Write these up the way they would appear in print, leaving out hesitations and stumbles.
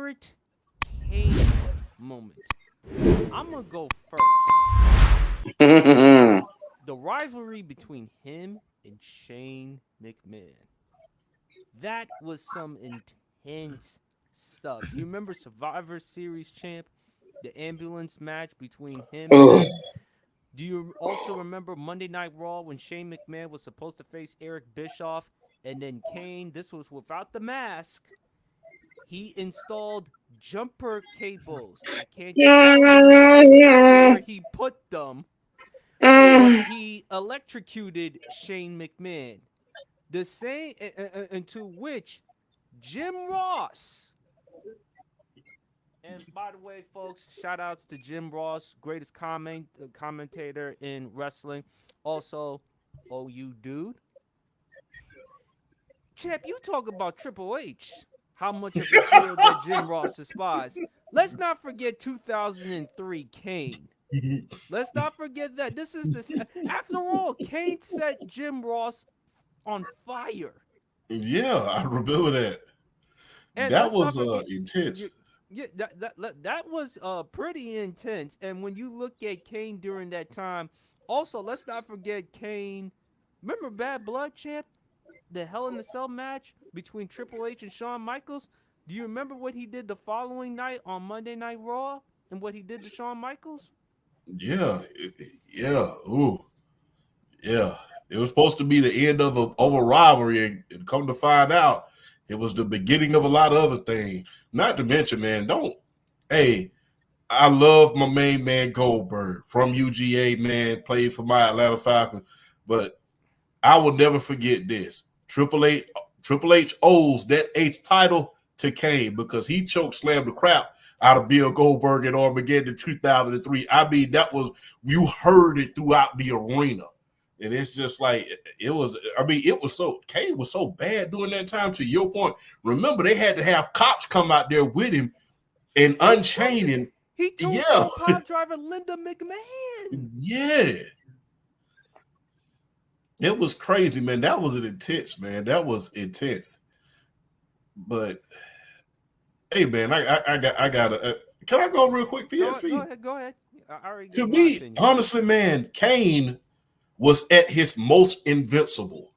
favorite Kane moment. I'm gonna go first. The rivalry between him and Shane McMahon. That was some intense stuff. Do you remember Survivor Series champ? The ambulance match between him and Oh, them. Do you also remember Monday Night Raw when Shane McMahon was supposed to face Eric Bischoff and then Kane, this was without the mask, he installed jumper cables. I can't tell you exactly yeah. where he put them, but Mm. he electrocuted Shane McMahon. The same, into which Jim Ross, and by the way, folks, shout outs to Jim Ross, greatest commentator in wrestling. Also, OU dude. Champ, you talk about Triple H. How much of a heel that Jim Ross despises. Let's not forget 2003 Kane. Let's not forget that. This is the. After all, Kane set Jim Ross on fire. Yeah, I remember that. And That let's not was forget. intense. Yeah, that was pretty intense. And when you look at Kane during that time, also let's not forget Kane. Remember Bad Blood, champ? The Hell in the Cell match between Triple H and Shawn Michaels. Do you remember what he did the following night on Monday Night Raw and what he did to Shawn Michaels? Yeah, yeah, ooh, yeah. It was supposed to be the end of a rivalry, and come to find out, it was the beginning of a lot of other things. Not to mention, man, don't. Hey, I love my main man Goldberg from UGA. Man, played for my Atlanta Falcons, but I will never forget this. Triple H owes that H title to Kane because he choke slammed the crap out of Bill Goldberg at Armageddon in 2003. I mean, that was, you heard it throughout the arena. And it's just like, it was, I mean, it was so, Kane was so bad during that time. To your point, remember, they had to have cops come out there with him and He unchain did. him. He Yeah, tombstone pile driver Linda McMahon. yeah. It was crazy, man. That was an intense, man. That was intense. But hey, man, I gotta. Can I go real quick? Go PSP. ahead, go ahead. I already To gave my me, opinion. honestly, man, Kane was at his most invincible.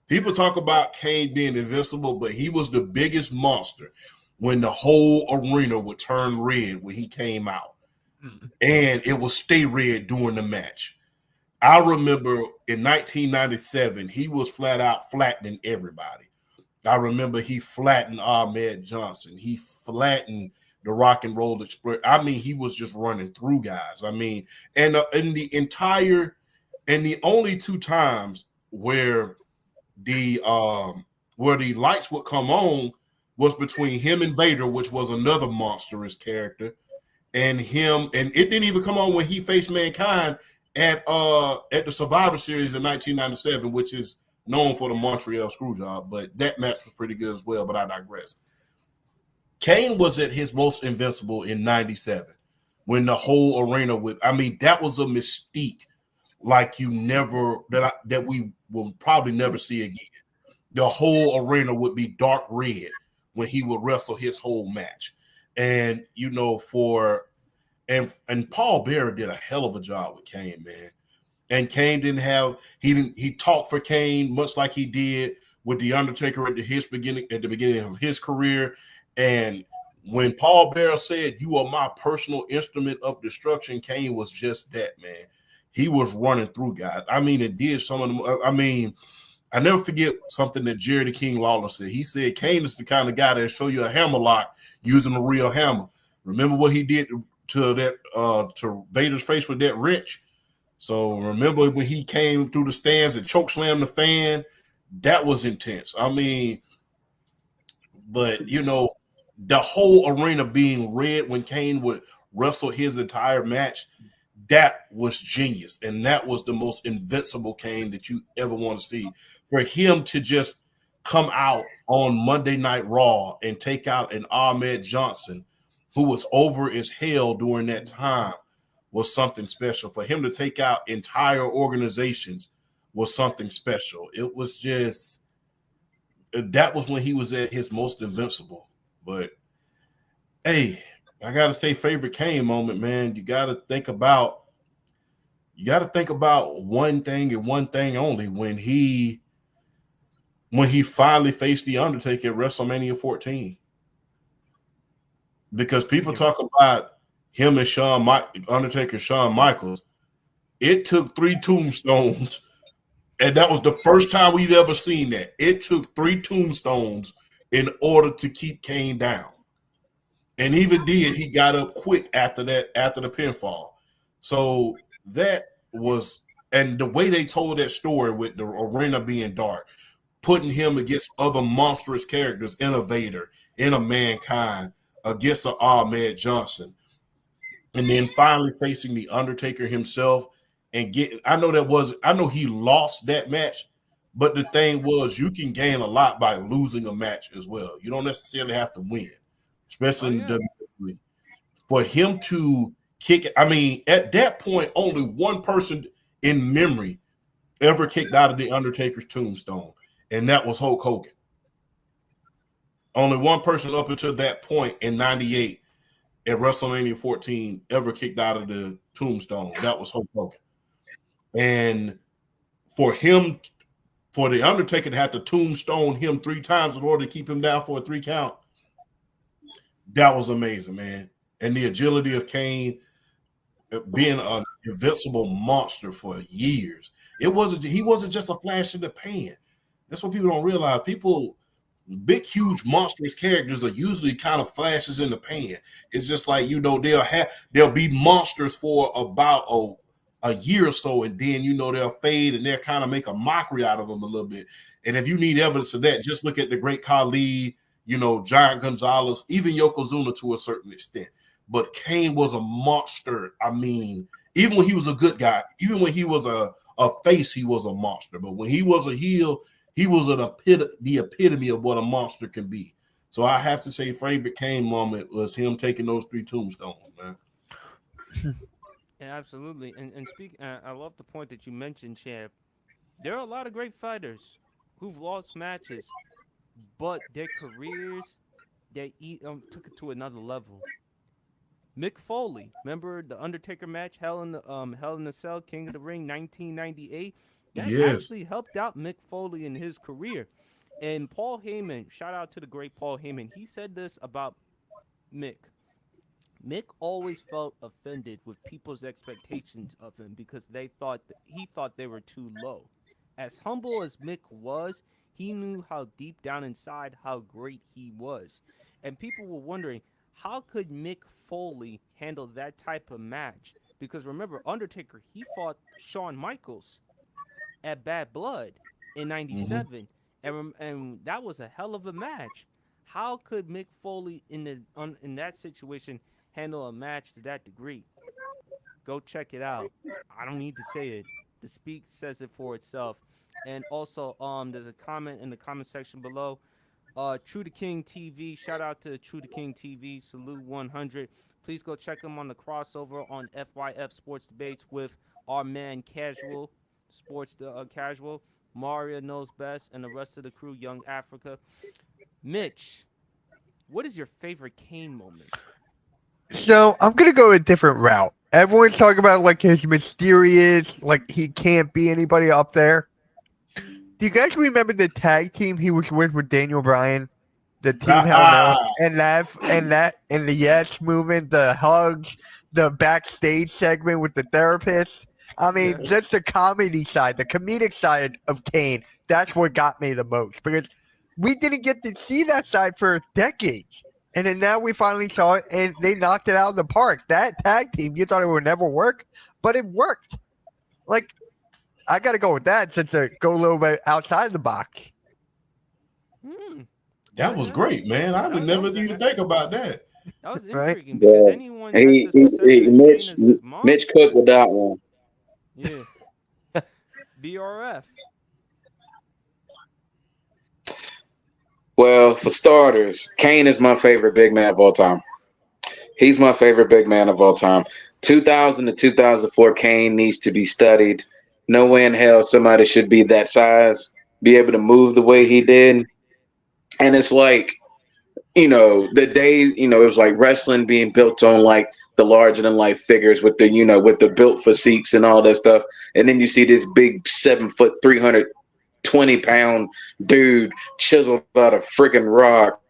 People talk about Kane being invincible, but he was the biggest monster when the whole arena would turn red when he came out, and it would stay red during the match. I remember in 1997, he was flat out flattening everybody. I remember he flattened Ahmed Johnson. He flattened the Rock and Roll Express. I mean, he was just running through guys. I mean, and in the entire, and the only two times the where the lights would come on was between him and Vader, which was another monstrous character, and him, and it didn't even come on when he faced Mankind at the Survivor Series in 1997, which is known for the Montreal Screwjob, but that match was pretty good as well, but I digress. Kane was at his most invincible in 97 when the whole arena with, I mean, that was a mystique like you never, that we will probably never see again. The whole arena would be dark red when he would wrestle his whole match. And, you know, and Paul Bearer did a hell of a job with Kane, man. And Kane he talked for Kane much like he did with the Undertaker at the beginning of his career. And when Paul Bearer said, "You are my personal instrument of destruction," Kane was just that, man. He was running through guys. I mean, it did some of them. I mean, I never forget something that Jerry the King Lawler said. He said Kane is the kind of guy that show you a hammer lock using a real hammer. Remember what he did to Vader's face with that wrench? So remember when he came through the stands and choke slammed the fan? That was intense. I mean, but you know, the whole arena being red when Kane would wrestle his entire match, that was genius. And that was the most invincible Kane that you ever want to see. For him to just come out on Monday Night Raw and take out an Ahmed Johnson, who was over as hell during that time, was something special. For him to take out entire organizations was something special. It was just, that was when he was at his most invincible. But Hey, I gotta say, favorite Kane moment, man. You gotta think about one thing and one thing only when he finally faced the Undertaker at WrestleMania 14. Because people talk about him and Undertaker, Shawn Michaels. It took 3 tombstones, and that was the first time we'd ever seen that. It took 3 tombstones in order to keep Kane down. And even did, he got up quick after the pinfall. So that was, and the way they told that story with the arena being dark, putting him against other monstrous characters, Innovator, in a Mankind, against an Ahmed Johnson, and then finally facing the Undertaker himself and getting. I know he lost that match, but the thing was, you can gain a lot by losing a match as well. You don't necessarily have to win, especially in WWE. For him to kick it, I mean, at that point, only one person in memory ever kicked out of the Undertaker's tombstone, and that was Hulk Hogan. Only one person up until that point in '98 at WrestleMania 14 ever kicked out of the tombstone. That was Hulk Hogan. And for the Undertaker to have to tombstone him 3 times in order to keep him down for a 3 count, that was amazing, man. And the agility of Kane being an invincible monster for years. He wasn't just a flash in the pan. That's what people don't realize. Big, huge, monstrous characters are usually kind of flashes in the pan. It's just like, they'll be monsters for about a year or so, and then they'll fade and they'll kind of make a mockery out of them a little bit. And if you need evidence of that, just look at the great Khali, Giant Gonzalez, even Yokozuna to a certain extent. But Kane was a monster. I mean, even when he was a good guy, even when he was a face, he was a monster. But when he was a heel, he was the epitome of what a monster can be. So I have to say, favorite Kane moment was him taking those 3 tombstones, man. Yeah, absolutely. And I love the point that you mentioned, Champ. There are a lot of great fighters who've lost matches, but their careers took it to another level. Mick Foley, remember the Undertaker match, Hell in the Cell, King of the Ring, 1998. That Yes. actually helped out Mick Foley in his career. And Paul Heyman, shout out to the great Paul Heyman. He said this about Mick. Mick always felt offended with people's expectations of him because he thought they were too low. As humble as Mick was, he knew how deep down inside how great he was. And people were wondering, how could Mick Foley handle that type of match? Because remember, Undertaker, he fought Shawn Michaels at Bad Blood in '97, and that was a hell of a match. How could Mick Foley in that situation handle a match to that degree? Go check it out. I don't need to say it. The speak says it for itself. And also, there's a comment in the comment section below. True to King TV. Shout out to True to King TV. Salute 100. Please go check him on the crossover on FYF Sports Debates with our man Casual Sports Casual. Maria Knows Best and the rest of the crew, Young Africa. Mitch, what is your favorite Kane moment? So I'm gonna go a different route. Everyone's talking about like his mysterious, like he can't be anybody up there. Do you guys remember the tag team he was with Daniel Bryan? The Team Hell No, and the Yes movement, the hugs, the backstage segment with the therapist. I mean, just the comedy side, the comedic side of Kane. That's what got me the most because we didn't get to see that side for decades. And then now we finally saw it, and they knocked it out of the park. That tag team, you thought it would never work, but it worked. Like, I got to go with that since I go a little bit outside the box. That was great, man. I would never even think about that. That was intriguing because anyone Mitch cooked with that one. Yeah. BRF. Well, for starters, Kane is my favorite big man of all time. He's my favorite big man of all time. 2000 to 2004, Kane needs to be studied. No way in hell somebody should be that size, be able to move the way he did. And it's like, the days, it was like wrestling being built on like the larger than life figures with the built physiques and all that stuff. And then you see this big 7 foot, 320-pound dude chiseled out of freaking rock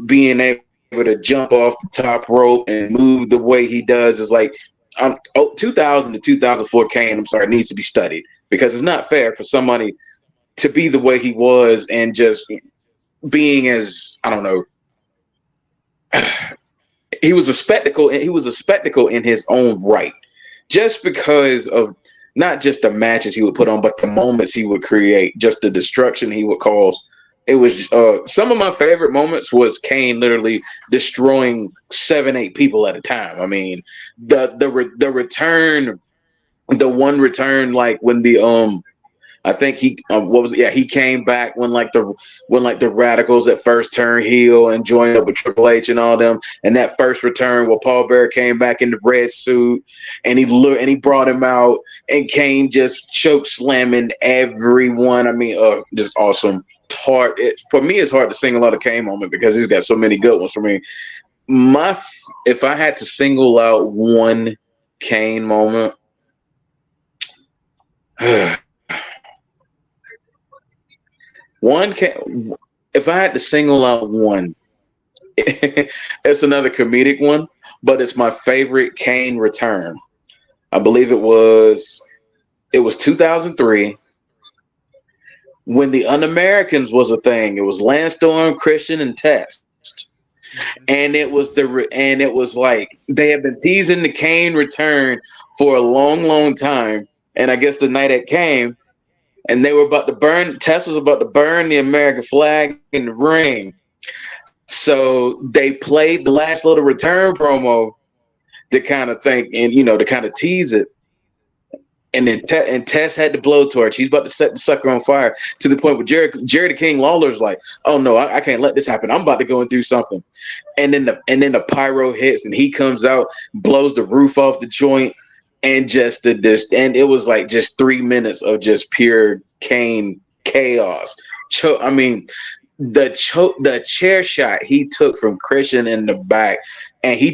being able to jump off the top rope and move the way he does is like, 2000 to 2004 Kane, I'm sorry, needs to be studied because it's not fair for somebody to be the way he was and just being as, I don't know, he was a spectacle in his own right, just because of not just the matches he would put on, but the moments he would create, just the destruction he would cause. It was some of my favorite moments was Kane literally destroying 7-8 people at a time. I mean, the return, the one return, like when the I think he he came back when the Radicals at first turned heel and joined up with Triple H and all them, and that first return where Paul Bearer came back in the red suit and he brought him out and Kane just choke slamming everyone. I mean, just awesome. For me, it's hard to single out a Kane moment because he's got so many good ones for me. If I had to single out one Kane moment. If I had to single out one, it's another comedic one, but it's my favorite Kane return. I believe it was 2003 when the Un-Americans was a thing. It was Lance Storm, Christian, and Test. And it was like they had been teasing the Kane return for a long, long time. And I guess the night it came, and they were about to burn. Tess was about to burn the American flag in the ring. So they played the last little return promo to kind of think and to kind of tease it. And then Tess had the blowtorch. He's about to set the sucker on fire to the point where Jerry the King Lawler's like, "Oh no, I can't let this happen. I'm about to go and do something." And then the pyro hits and he comes out, blows the roof off the joint. And and it was like just 3 minutes of just pure Kane chaos. I mean, the chair shot he took from Christian in the back, and he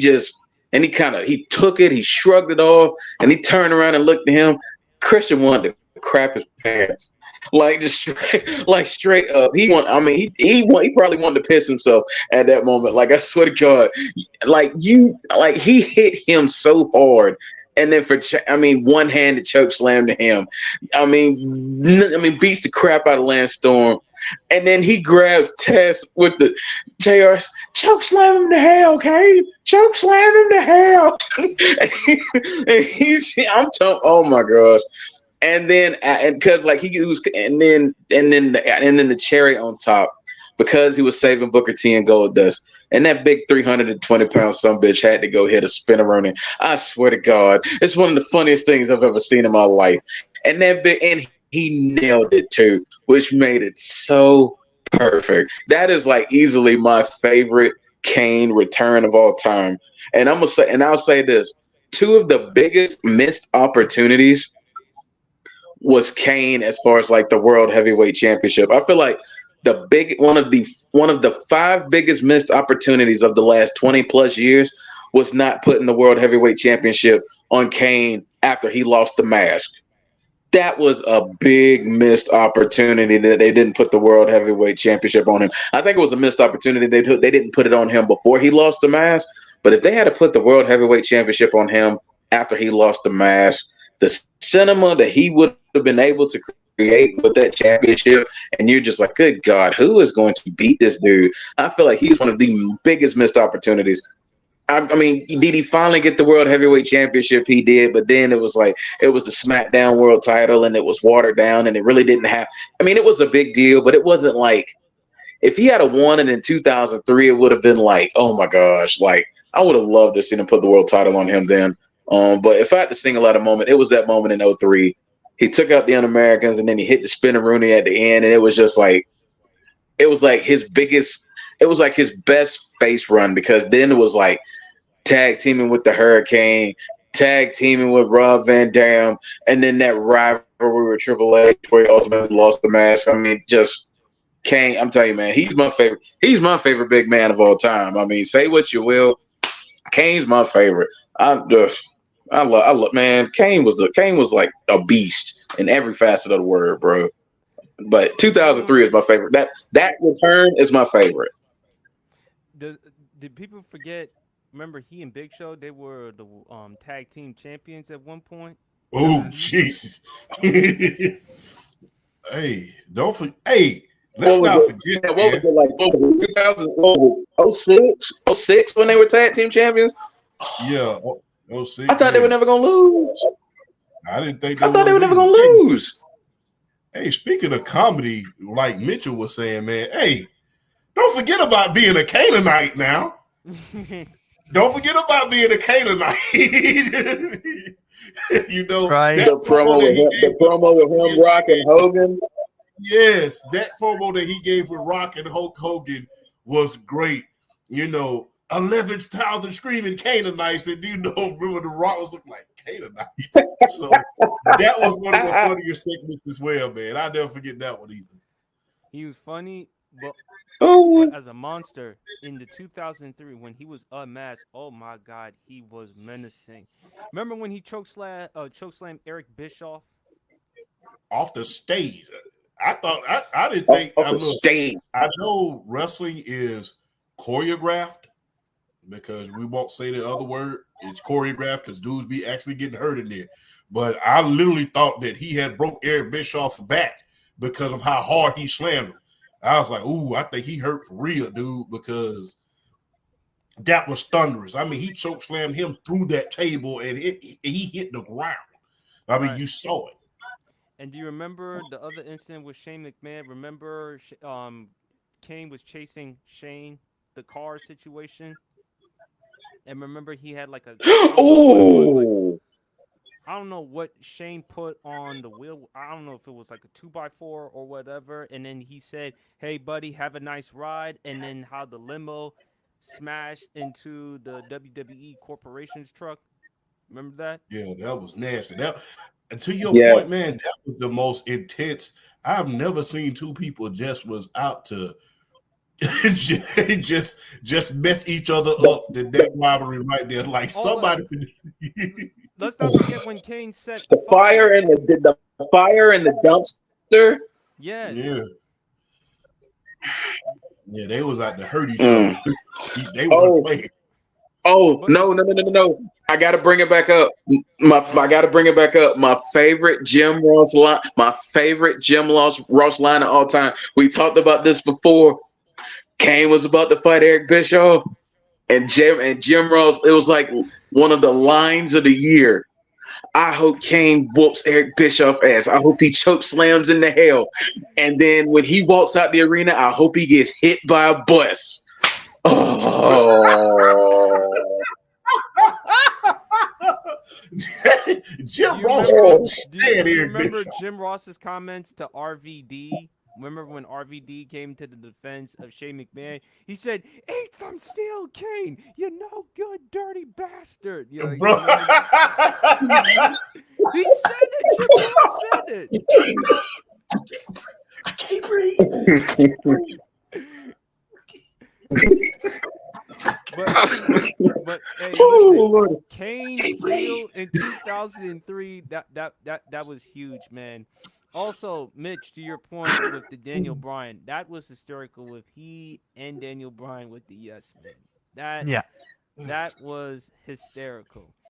took it, he shrugged it off, and he turned around and looked at him. Christian wanted to crap his pants. Like just straight up. He probably wanted to piss himself at that moment. Like I swear to God, he hit him so hard. And then one-handed choke slam to him. Beats the crap out of Lance Storm. And then he grabs Tess with the JR, choke slam him to hell, Kane. Choke slam him to hell. Oh my gosh. And then because then the cherry on top, because he was saving Booker T and Goldust. And that big 320-pound sumbitch had to go hit a spinneroni. I swear to God, it's one of the funniest things I've ever seen in my life. And he nailed it too, which made it so perfect. That is like easily my favorite Kane return of all time. And I'll say this: 2 of the biggest missed opportunities was Kane as far as like the World Heavyweight Championship. I feel like one of the 5 biggest missed opportunities of the last 20 plus years was not putting the World Heavyweight Championship on Kane after he lost the mask. That was a big missed opportunity that they didn't put the World Heavyweight Championship on him. I think it was a missed opportunity they didn't put it on him before he lost the mask. But if they had to put the World Heavyweight Championship on him after he lost the mask, the cinema that he would have been able to create with that championship, and you're just like, good God, who is going to beat this dude? I feel like he's one of the biggest missed opportunities. I mean, did he finally get the World Heavyweight Championship? He did, but then it was the SmackDown World title, and it was watered down, and it really didn't have. I mean, it was a big deal, but it wasn't like if he had won it in 2003, it would have been like, oh my gosh, like I would have loved to see him put the world title on him then. But if I had to single out a moment, it was that moment in 2003. He took out the Un-Americans, and then he hit the spinneroonie at the end, and it was his best face run, because then it was like tag teaming with the Hurricane, tag teaming with Rob Van Dam, and then that rivalry with Triple H where he ultimately lost the match. I mean, just Kane, I'm telling you, man, he's my favorite. He's my favorite big man of all time. I mean, say what you will, Kane's my favorite. I love, man. Kane was like a beast in every facet of the word, bro. But 2003 is my favorite. That return is my favorite. Did people forget? Remember, he and Big Show, they were the tag team champions at one point. Oh, Jesus. Hey, don't forget. Hey, let's not forget. What was it like? 2006 when they were tag team champions? Yeah, 06. I thought they were never gonna lose. I didn't think. I thought they were never gonna lose. Hey, speaking of comedy, like Mitchell was saying, man, hey, don't forget about being a Canaanite now. Don't forget about being a Canaanite. You know, right? The promo with him, Rock and Hogan. Yes, that promo that he gave with Rock and Hulk Hogan was great. You know, 11,000 screaming Canaanites, and you know, remember the Rock was looking like Canaanites. So that was one of the funniest segments as well, man. I'll never forget that one either. He was funny, but as a monster in the 2003 when he was unmasked, oh my God, he was menacing. Remember when he chokeslammed Eric Bischoff off the stage? I didn't think off the stage. I know wrestling is choreographed because we won't say the other word. It's choreographed because dudes be actually getting hurt in there. But I literally thought that he had broke Eric Bischoff's back because of how hard he slammed him. I was like, ooh, I think he hurt for real, dude, because that was thunderous. I mean, he choke slammed him through that table and he hit the ground. I mean, You saw it. And do you remember the other incident with Shane McMahon? Remember Kane was chasing Shane, the car situation? And remember he had like a... I don't know what Shane put on the wheel. I don't know if it was like a 2x4 or whatever. And then he said, hey, buddy, have a nice ride. And then how the limo smashed into the WWE Corporation's truck. Remember that? Yeah, that was nasty. And to your point, man, that was the most intense. I've never seen two people just was out to just mess each other up. That rivalry right there, like somebody. Let's not forget when Kane set the fire and the fire and the dumpster. Yes. Yeah, they was out to hurt each other. They were playing. No. I gotta bring it back up. I gotta bring it back up. My favorite Jim Ross line of all time. We talked about this before. Kane was about to fight Eric Bischoff, and Jim Ross. It was like one of the lines of the year. I hope Kane whoops Eric Bischoff ass. I hope he choke slams into hell. And then when he walks out the arena, I hope he gets hit by a bus. Oh. Jim Ross. Do you remember Jim Ross's comments to RVD? Remember when RVD came to the defense of Shane McMahon? He said, "Eat some steel, Kane. You no good, dirty bastard." You know, bro. He said it. Jim Ross said it. I can't breathe. But hey, listen, Kane heel in 2003. That was huge, man. Also, Mitch, to your point with the Daniel Bryan, that was hysterical with he and Daniel Bryan with the yes man. That was hysterical.